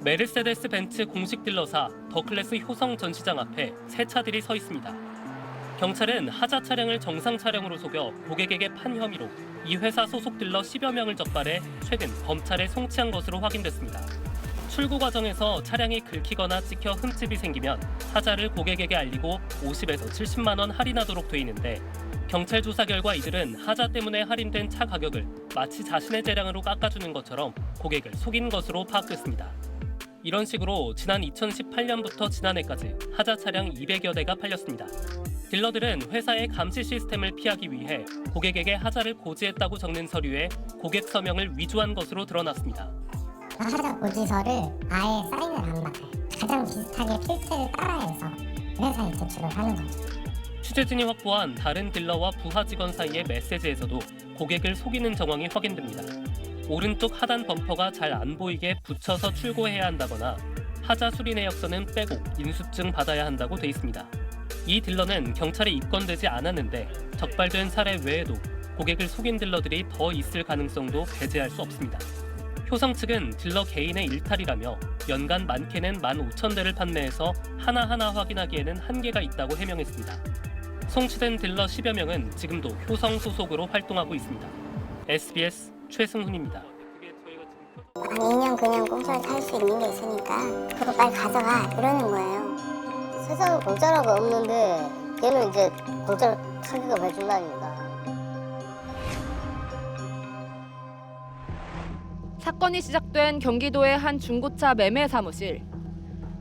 메르세데스 벤츠 공식 딜러사 더클래스 효성 전시장 앞에 새 차들이 서 있습니다. 경찰은 하자 차량을 정상 차량으로 속여 고객에게 판 혐의로 이 회사 소속 딜러 10여 명을 적발해 최근 검찰에 송치한 것으로 확인됐습니다. 출고 과정에서 차량이 긁히거나 찍혀 흠집이 생기면 하자를 고객에게 알리고 50에서 70만 원 할인하도록 돼 있는데 경찰 조사 결과 이들은 하자 때문에 할인된 차 가격을 마치 자신의 재량으로 깎아주는 것처럼 고객을 속인 것으로 파악됐습니다. 이런 식으로 지난 2018년부터 지난해까지 하자 차량 200여 대가 팔렸습니다. 딜러들은 회사의 감시 시스템을 피하기 위해 고객에게 하자를 고지했다고 적는 서류에 고객 서명을 위조한 것으로 드러났습니다. 하자 고지서를 아예 사인을 안 받아요. 가장 비슷하게 필체를 따라해서 회사에 제출을 하는 거죠. 취재진이 확보한 다른 딜러와 부하 직원 사이의 메시지에서도 고객을 속이는 정황이 확인됩니다. 오른쪽 하단 범퍼가 잘 안 보이게 붙여서 출고해야 한다거나 하자 수리 내역서는 빼고 인수증 받아야 한다고 돼 있습니다. 이 딜러는 경찰에 입건되지 않았는데 적발된 사례 외에도 고객을 속인 딜러들이 더 있을 가능성도 배제할 수 없습니다. 효성 측은 딜러 개인의 일탈이라며 연간 많게는 15,000대를 판매해서 하나하나 확인하기에는 한계가 있다고 해명했습니다. 송치된 딜러 10여 명은 지금도 효성 소속으로 활동하고 있습니다. SBS 최승훈입니다. 한 2년 그냥 공짜로 탈 수 있는 게 있으니까 그거 빨리 가져가 이러는 거예요. 세상에 공짜라고 없는데 걔는 이제 공짜로 타기가 해준다니까. 사건이 시작된 경기도의 한 중고차 매매 사무실.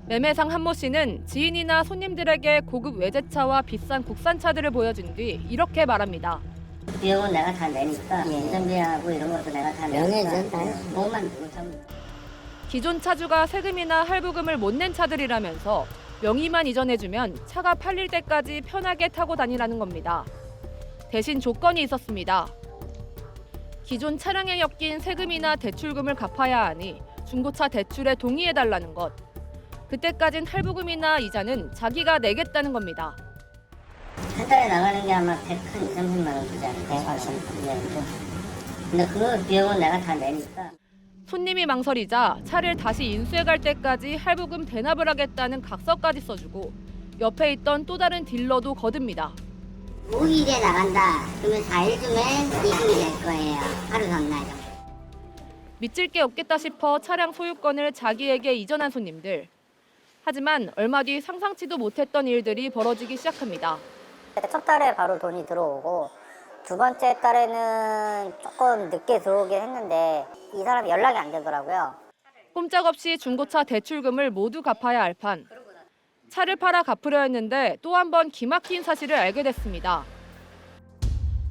매매상 한모 씨는 지인이나 손님들에게 고급 외제차와 비싼 국산차들을 보여준 뒤 이렇게 말합니다. 비용은 내가 다 내니까 운전비하고 이런 것도 내가 다 내니까 뭐만 주고 좀. 기존 차주가 세금이나 할부금을 못 낸 차들이라면서 명의만 이전해주면 차가 팔릴 때까지 편하게 타고 다니라는 겁니다. 대신 조건이 있었습니다. 기존 차량에 엮인 세금이나 대출금을 갚아야 하니 중고차 대출에 동의해달라는 것. 그때까진 할부금이나 이자는 자기가 내겠다는 겁니다. 한 달에 나가는 게 아마 130만 원 주지 않을까? 근데 그 비용은 내가 다 내니까. 손님이 망설이자 차를 다시 인수해갈 때까지 할부금 대납을 하겠다는 각서까지 써주고 옆에 있던 또 다른 딜러도 거듭니다. 5일에 나간다. 그러면 4일 주면 이금이 될 거예요. 하루 전날. 믿질 게 없겠다 싶어 차량 소유권을 자기에게 이전한 손님들. 하지만 얼마 뒤 상상치도 못했던 일들이 벌어지기 시작합니다. 첫 달에 바로 돈이 들어오고 두 번째 달에는 조금 늦게 들어오긴 했는데 이 사람이 연락이 안 되더라고요. 꼼짝없이 중고차 대출금을 모두 갚아야 할 판. 차를 팔아 갚으려 했는데 또 한 번 기막힌 사실을 알게 됐습니다.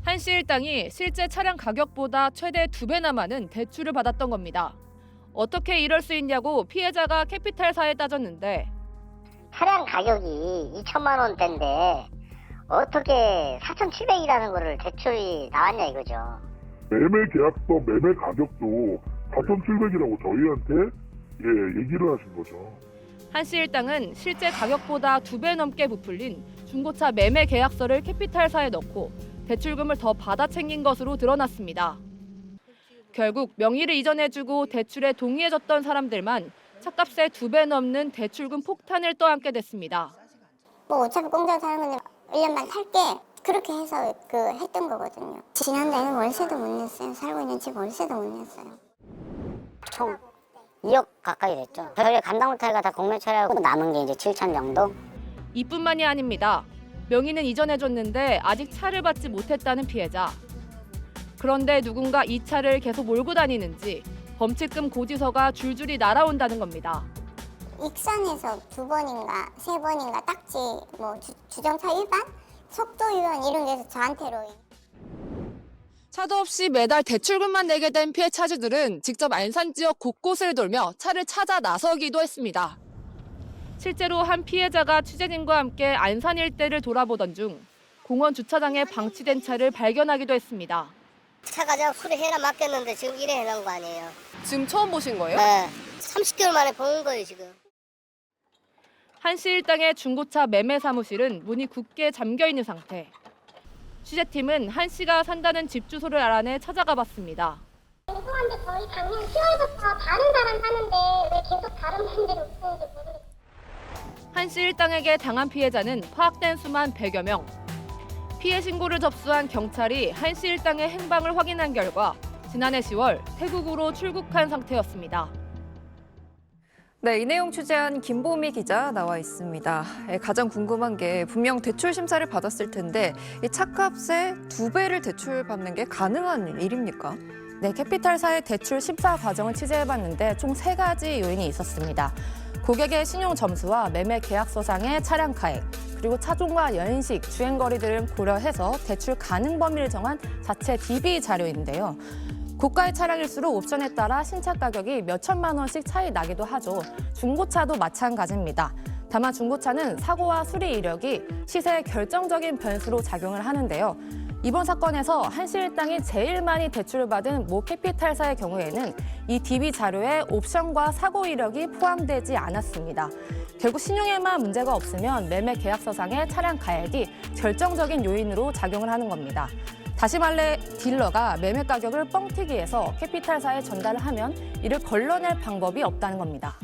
한 씨 일당이 실제 차량 가격보다 최대 2배나 많은 대출을 받았던 겁니다. 어떻게 이럴 수 있냐고 피해자가 캐피탈사에 따졌는데 차량 가격이 2천만 원대인데 어떻게 4,700이라는 거를 대출이 나왔냐 이거죠. 매매 계약서 매매 가격도 4,700이라고 저희한테 얘기를 하신 거죠. 한 씨 일당은 실제 가격보다 2배 넘게 부풀린 중고차 매매 계약서를 캐피탈사에 넣고 대출금을 더 받아 챙긴 것으로 드러났습니다. 결국 명의를 이전해주고 대출에 동의해줬던 사람들만 차값의 2배 넘는 대출금 폭탄을 떠안게 됐습니다. 뭐 어차피 공짜로 사는 건데 1년만 탈게 그렇게 해서 했던 거거든요. 지난달에는 월세도 못 냈어요. 살고 있는 집 월세도 못 냈어요. 총 2억 가까이 됐죠. 저희 감당 못하니까 다 공매 처리하고 남은 게 이제 7천 정도. 이뿐만이 아닙니다. 명의는 이전해줬는데 아직 차를 받지 못했다는 피해자. 그런데 누군가 이 차를 계속 몰고 다니는지 범칙금 고지서가 줄줄이 날아온다는 겁니다. 익산에서 2번인가 3번인가 딱지 뭐 주정차 위반, 속도 위반 이런 게 해서 저한테로. 차도 없이 매달 대출금만 내게 된 피해 차주들은 직접 안산 지역 곳곳을 돌며 차를 찾아 나서기도 했습니다. 실제로 한 피해자가 취재진과 함께 안산 일대를 돌아보던 중 공원 주차장에 방치된 차를 발견하기도 했습니다. 차가 그냥 수리해라 맡겼는데 지금 이래 해놓은 거 아니에요. 지금 처음 보신 거예요? 네. 30개월 만에 보는 거예요 지금. 한 씨 일당의 중고차 매매 사무실은 문이 굳게 잠겨 있는 상태. 취재팀은 한 씨가 산다는 집 주소를 알아내 찾아가 봤습니다. 죄송한데 저희 작년 10월부터 다른 사람 사는데 왜 계속 다른 한씨 일당에게 당한 피해자는 파악된 수만 100여 명. 피해 신고를 접수한 경찰이 한씨 일당의 행방을 확인한 결과 지난해 10월 태국으로 출국한 상태였습니다. 네, 이 내용 취재한 김보미 기자 나와 있습니다. 가장 궁금한 게 분명 대출 심사를 받았을 텐데 이 차값의 2배를 대출받는 게 가능한 일입니까? 네, 캐피탈사의 대출 심사 과정을 취재해봤는데 총 3가지 요인이 있었습니다. 고객의 신용 점수와 매매 계약서상의 차량 가액, 그리고 차종과 연식, 주행거리 등을 고려해서 대출 가능 범위를 정한 자체 DB 자료인데요. 고가의 차량일수록 옵션에 따라 신차 가격이 몇 천만 원씩 차이 나기도 하죠. 중고차도 마찬가지입니다. 다만 중고차는 사고와 수리 이력이 시세에 결정적인 변수로 작용을 하는데요. 이번 사건에서 한씨 일당이 제일 많이 대출을 받은 모 캐피탈사의 경우에는 이 DB 자료에 옵션과 사고 이력이 포함되지 않았습니다. 결국 신용에만 문제가 없으면 매매 계약서상의 차량 가액이 결정적인 요인으로 작용을 하는 겁니다. 다시 말해 딜러가 매매 가격을 뻥튀기해서 캐피탈사에 전달을 하면 이를 걸러낼 방법이 없다는 겁니다.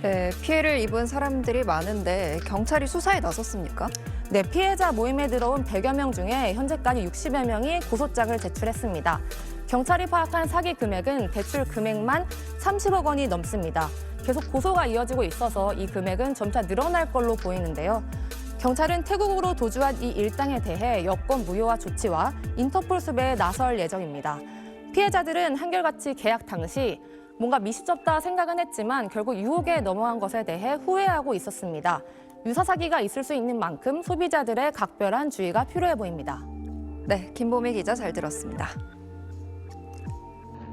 네, 피해를 입은 사람들이 많은데 경찰이 수사에 나섰습니까? 네, 피해자 모임에 들어온 100여 명 중에 현재까지 60여 명이 고소장을 제출했습니다. 경찰이 파악한 사기 금액은 대출 금액만 30억 원이 넘습니다. 계속 고소가 이어지고 있어서 이 금액은 점차 늘어날 걸로 보이는데요. 경찰은 태국으로 도주한 이 일당에 대해 여권 무효화 조치와 인터폴 수배에 나설 예정입니다. 피해자들은 한결같이 계약 당시 뭔가 미시적다 생각은 했지만 결국 유혹에 넘어간 것에 대해 후회하고 있었습니다. 유사 사기가 있을 수 있는 만큼 소비자들의 각별한 주의가 필요해 보입니다. 네, 김보미 기자 잘 들었습니다.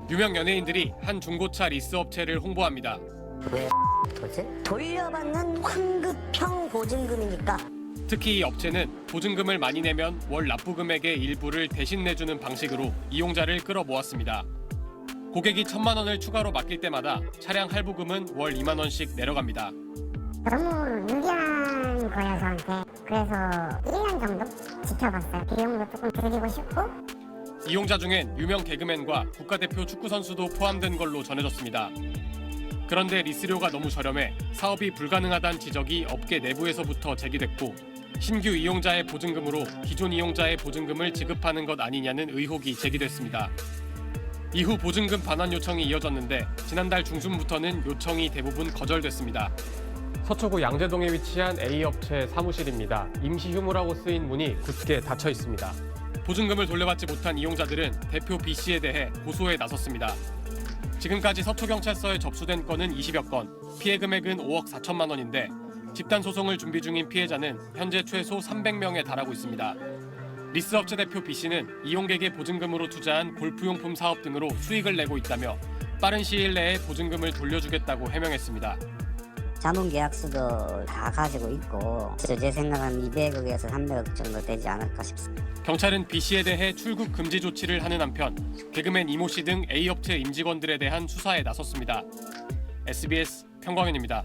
유명 연예인들이 한 중고차 리스 업체를 홍보합니다. 왜 도대체? 돌려받는 환급형 보증금이니까. 특히 이 업체는 보증금을 많이 내면 월 납부 금액의 일부를 대신 내주는 방식으로 이용자를 끌어모았습니다. 고객이 1,000만 원을 추가로 맡길 때마다 차량 할부금은 월 2만 원씩 내려갑니다. 너무 유리한 거야 저한테. 그래서 1년 정도 지켜봤어요. 비용도 조금 드리고 싶고. 이용자 중엔 유명 개그맨과 국가대표 축구선수도 포함된 걸로 전해졌습니다. 그런데 리스료가 너무 저렴해 사업이 불가능하다는 지적이 업계 내부에서부터 제기됐고 신규 이용자의 보증금으로 기존 이용자의 보증금을 지급하는 것 아니냐는 의혹이 제기됐습니다. 이후 보증금 반환 요청이 이어졌는데 지난달 중순부터는 요청이 대부분 거절됐습니다. 서초구 양재동에 위치한 A업체 사무실입니다. 임시 휴무라고 쓰인 문이 굳게 닫혀 있습니다. 보증금을 돌려받지 못한 이용자들은 대표 B씨에 대해 고소에 나섰습니다. 지금까지 서초경찰서에 접수된 건은 20여 건, 피해 금액은 5억 4천만 원인데 집단 소송을 준비 중인 피해자는 현재 최소 300명에 달하고 있습니다. 리스업체 대표 B씨는 이용객의 보증금으로 투자한 골프용품 사업 등으로 수익을 내고 있다며 빠른 시일 내에 보증금을 돌려주겠다고 해명했습니다. 자문계약서도 다 가지고 있고 제 생각은 200억에서 300억 정도 되지 않을까 싶습니다. 경찰은 B씨에 대해 출국 금지 조치를 하는 한편 개그맨 이모씨 등 A업체 임직원들에 대한 수사에 나섰습니다. SBS 평광현입니다.